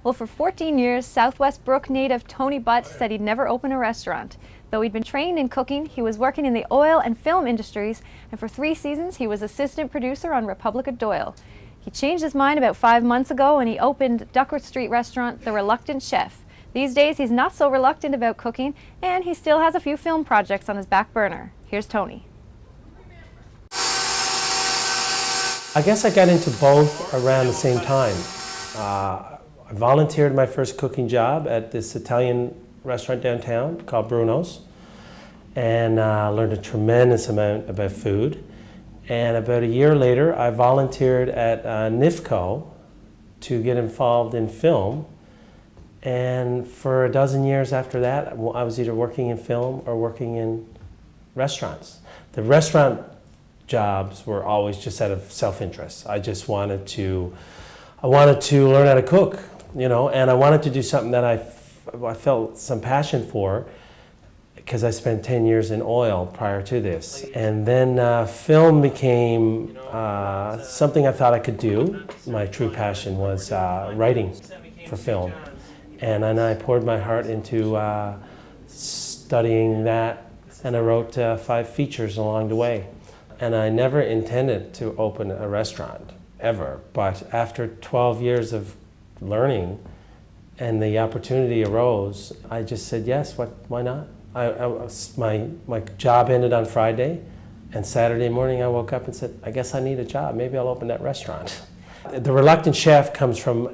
Well, for 14 years, Southwest Brook native Tony Butt said he'd never open a restaurant. Though he'd been trained in cooking, he was working in the oil and film industries, and for 3 seasons he was assistant producer on Republic of Doyle. He changed his mind about 5 months ago and he opened Duckworth Street restaurant, The Reluctant Chef. These days he's not so reluctant about cooking, and he still has a few film projects on his back burner. Here's Tony. I guess I got into both around the same time. I volunteered my first cooking job at this Italian restaurant downtown called Bruno's, and learned a tremendous amount about food. And about a year later, I volunteered at NIFCO to get involved in film. And for a dozen years after that, I was either working in film or working in restaurants. The restaurant jobs were always just out of self-interest. I just wanted to learn how to cook, you know, and I wanted to do something that I felt some passion for, because I spent 10 years in oil prior to this. And then film became something I thought I could do. My true passion was writing for film. And then I poured my heart into studying that, and I wrote 5 features along the way. And I never intended to open a restaurant, ever. But after 12 years of learning and the opportunity arose, I just said yes, why not? My job ended on Friday, and Saturday morning I woke up and said, I guess I need a job, maybe I'll open that restaurant. The Reluctant Chef comes from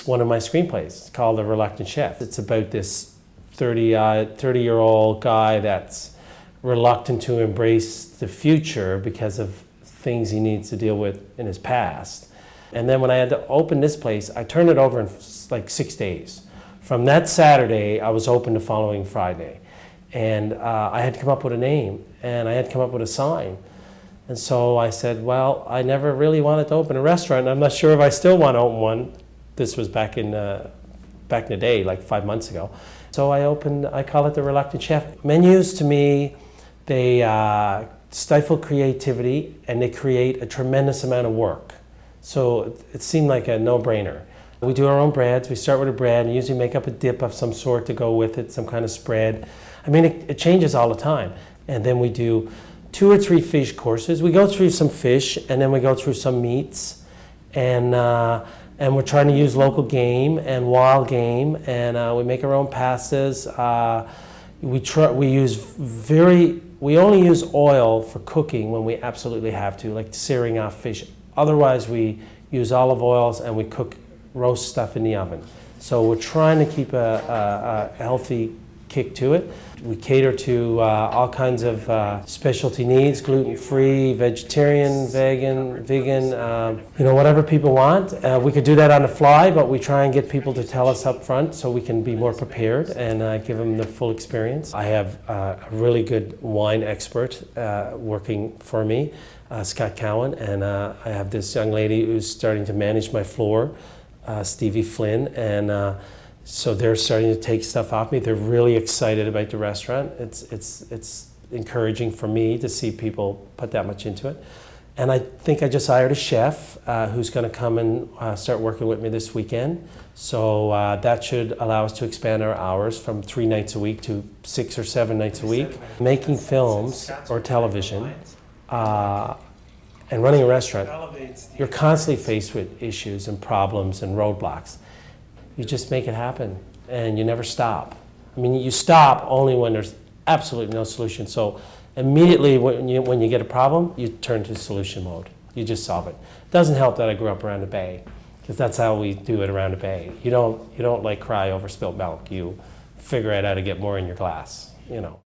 one of my screenplays called The Reluctant Chef. It's about this 30-year-old guy that's reluctant to embrace the future because of things he needs to deal with in his past. And then when I had to open this place, I turned it over in like 6 days. From that Saturday, I was open the following Friday. And I had to come up with a name, and I had to come up with a sign. And so I said, well, I never really wanted to open a restaurant, and I'm not sure if I still want to open one. This was back in the day, like 5 months ago. So I call it The Reluctant Chef. Menus, to me, they stifle creativity, and they create a tremendous amount of work. So it seemed like a no-brainer. We do our own breads. We start with a bread and usually make up a dip of some sort to go with it, some kind of spread. I mean, it changes all the time. And then we do 2 or 3 fish courses. We go through some fish, and then we go through some meats. And we're trying to use local game and wild game, and we make our own pastas. We only use oil for cooking when we absolutely have to, like searing off fish. Otherwise, we use olive oils and we roast stuff in the oven. So we're trying to keep a healthy kick to it. We cater to all kinds of specialty needs: gluten-free, vegetarian, vegan, you know, whatever people want. We could do that on the fly, but we try and get people to tell us up front so we can be more prepared and give them the full experience. I have a really good wine expert working for me, Scott Cowan, and I have this young lady who's starting to manage my floor, Stevie Flynn, and so they're starting to take stuff off me. They're really excited about the restaurant. It's encouraging for me to see people put that much into it. And I think I just hired a chef who's going to come and start working with me this weekend. So that should allow us to expand our hours from 3 nights a week to 6 or 7 nights a week. Making films or television and running a restaurant, you're constantly faced with issues and problems and roadblocks. You just make it happen, and you never stop. I mean, you stop only when there's absolutely no solution. So immediately when you get a problem, you turn to solution mode. You just solve it. It doesn't help that I grew up around the Bay, because that's how we do it around the Bay. You don't like cry over spilt milk. You figure out how to get more in your glass, you know.